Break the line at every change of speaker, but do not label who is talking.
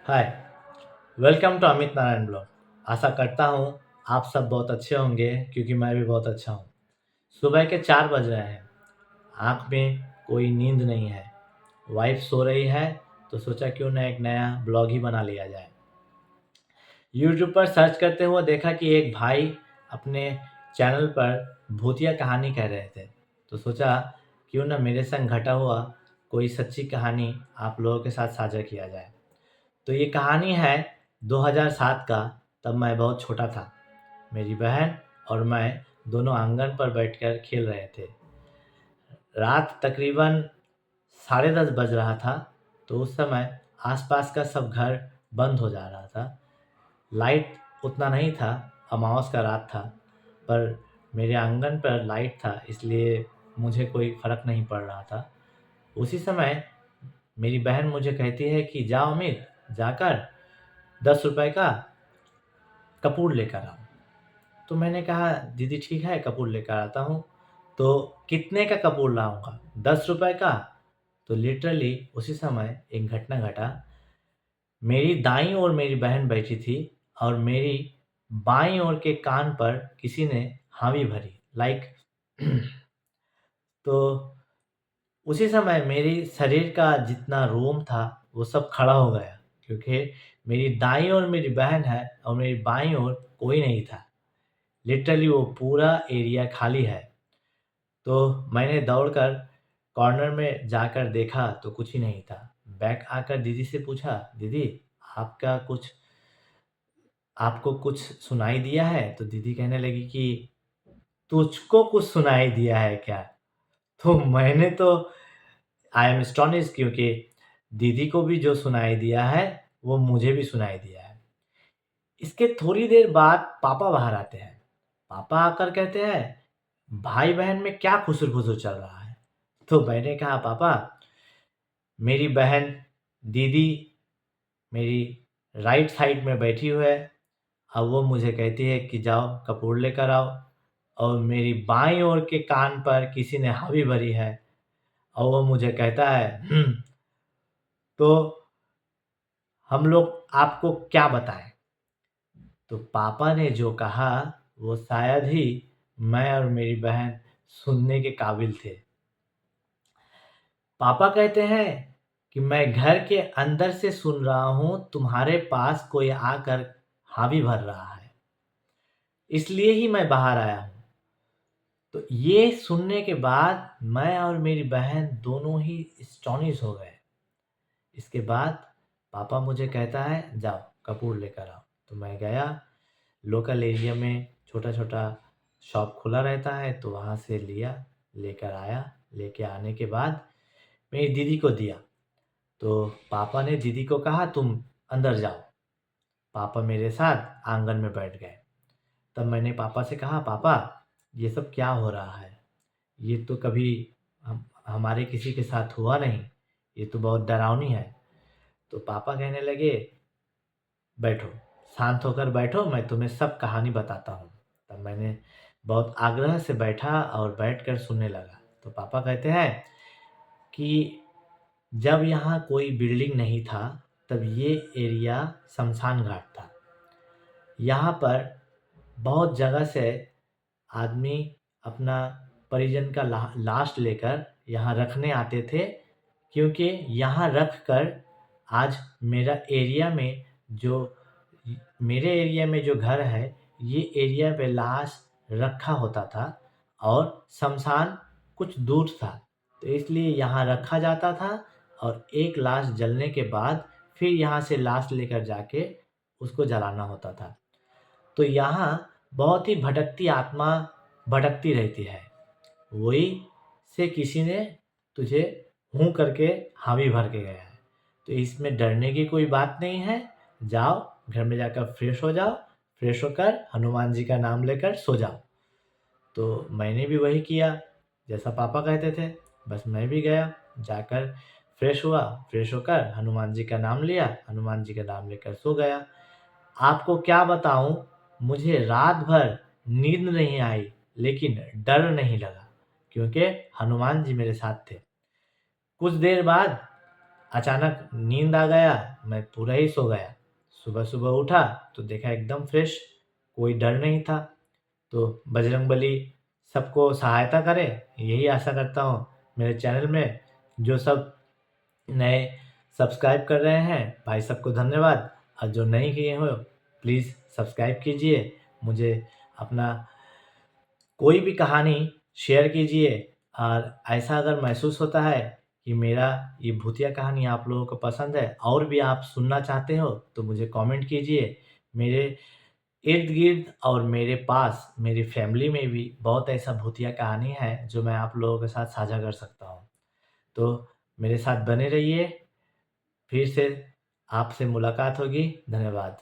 Hi, welcome to Amit Narayan blog. आशा करता हूँ आप सब बहुत अच्छे होंगे क्योंकि मैं भी बहुत अच्छा हूँ। सुबह के 4 बज रहे हैं, आँख में कोई नींद नहीं है। वाइफ सो रही है तो सोचा क्यों ना एक नया ब्लॉग ही बना लिया जाए। यूट्यूब पर सर्च करते हुए देखा कि एक भाई अपने चैनल पर भूतिया कहानी कह रहे थे, तो सोचा क्यों ना मेरे संग घटा हुआ कोई सच्ची कहानी आप लोगों के साथ साझा किया जाए। तो ये कहानी है 2007 का। तब मैं बहुत छोटा था। मेरी बहन और मैं दोनों आंगन पर बैठकर खेल रहे थे। रात तकरीबन 10:30 बज रहा था। तो उस समय आसपास का सब घर बंद हो जा रहा था। लाइट उतना नहीं था, अमावस का रात था, पर मेरे आंगन पर लाइट था इसलिए मुझे कोई फ़र्क नहीं पड़ रहा था। उसी समय मेरी बहन मुझे कहती है कि जाओ अमित, जाकर 10 रुपए का कपूर लेकर आओ। तो मैंने कहा दीदी ठीक है कपूर लेकर आता हूँ। तो कितने का कपूर लाऊंगा? 10 रुपए का। तो लिटरली उसी समय एक घटना घटा। मेरी दाईं ओर मेरी बहन बैठी थी और मेरी बाईं ओर के कान पर किसी ने हामी भरी, लाइक तो उसी समय मेरी शरीर का जितना रोम था वो सब खड़ा हो गया, क्योंकि मेरी दाईं ओर मेरी बहन है और मेरी बाईं ओर कोई नहीं था। लिटरली वो पूरा एरिया खाली है। तो मैंने दौड़कर कॉर्नर में जाकर देखा तो कुछ ही नहीं था। बैक आकर दीदी से पूछा, दीदी आपका कुछ आपको कुछ सुनाई दिया है? तो दीदी कहने लगी कि तुझको कुछ सुनाई दिया है क्या? तो मैंने तो आई एम एस्टोनिश्ड, क्योंकि दीदी को भी जो सुनाई दिया है वो मुझे भी सुनाई दिया है। इसके थोड़ी देर बाद पापा बाहर आते हैं। पापा आकर कहते हैं, भाई-बहन में क्या खुसर-फुसर चल रहा है? तो मैंने कहा, पापा मेरी बहन दीदी मेरी राइट साइड में बैठी हुई है। अब वो मुझे कहती है कि जाओ कपूर लेकर आओ, और मेरी बाईं ओर के कान पर किसी ने हावी भरी है और वो मुझे कहता है तो हम लोग आपको क्या बताएं? तो पापा ने जो कहा वो शायद ही मैं और मेरी बहन सुनने के काबिल थे। पापा कहते हैं कि मैं घर के अंदर से सुन रहा हूँ तुम्हारे पास कोई आकर हावी भर रहा है, इसलिए ही मैं बाहर आया हूँ। तो ये सुनने के बाद मैं और मेरी बहन दोनों ही एस्टोनिश हो गए। इसके बाद पापा मुझे कहता है जाओ कपूर लेकर आओ। तो मैं गया। लोकल एरिया में छोटा-छोटा शॉप खुला रहता है तो वहाँ से लिया, लेकर आया। लेके आने के बाद मेरी दीदी को दिया। तो पापा ने दीदी को कहा तुम अंदर जाओ। पापा मेरे साथ आंगन में बैठ गए। तब मैंने पापा से कहा, पापा ये सब क्या हो रहा है? ये तो कभी हमारे किसी के साथ हुआ नहीं। ये तो बहुत डरावनी है। तो पापा कहने लगे, बैठो, शांत होकर बैठो, मैं तुम्हें सब कहानी बताता हूँ। तब मैंने बहुत आग्रह से बैठा और बैठकर सुनने लगा। तो पापा कहते हैं कि जब यहाँ कोई बिल्डिंग नहीं था, तब ये एरिया श्मशान घाट था। यहाँ पर बहुत जगह से आदमी अपना परिजन का लाश लेकर यहाँ रखने आते थे, क्योंकि यहाँ रख कर आज मेरा एरिया में जो मेरे एरिया में जो घर है, ये एरिया पे लाश रखा होता था और श्मशान कुछ दूर था। तो इसलिए यहाँ रखा जाता था और एक लाश जलने के बाद फिर यहाँ से लाश लेकर जाके उसको जलाना होता था। तो यहाँ बहुत ही भटकती आत्मा भटकती रहती है। वही से किसी ने तुझे हूँ करके हामी भर के गया है। तो इसमें डरने की कोई बात नहीं है। जाओ घर में जाकर फ्रेश हो जाओ, फ्रेश होकर हनुमान जी का नाम लेकर सो जाओ। तो मैंने भी वही किया जैसा पापा कहते थे। बस मैं भी गया, जाकर फ्रेश हुआ, फ्रेश होकर हनुमान जी का नाम लिया, हनुमान जी का नाम लेकर सो गया। आपको क्या बताऊँ, मुझे रात भर नींद नहीं आई, लेकिन डर नहीं लगा, क्योंकि हनुमान जी मेरे साथ थे। कुछ देर बाद अचानक नींद आ गया, मैं पूरा ही सो गया। सुबह-सुबह उठा तो देखा एकदम फ्रेश, कोई डर नहीं था। तो बजरंगबली सबको सहायता करे, यही आशा करता हूँ। मेरे चैनल में जो सब नए सब्सक्राइब कर रहे हैं, भाई सबको धन्यवाद, और जो नहीं किए हो प्लीज़ सब्सक्राइब कीजिए। मुझे अपना कोई भी कहानी शेयर कीजिए, और ऐसा अगर महसूस होता है कि मेरा ये भूतिया कहानी आप लोगों को पसंद है और भी आप सुनना चाहते हो, तो मुझे कमेंट कीजिए। मेरे इर्द-गिर्द और मेरे पास मेरी फैमिली में भी बहुत ऐसा भूतिया कहानी है जो मैं आप लोगों के साथ साझा कर सकता हूँ। तो मेरे साथ बने रहिए, फिर से आपसे मुलाकात होगी। धन्यवाद।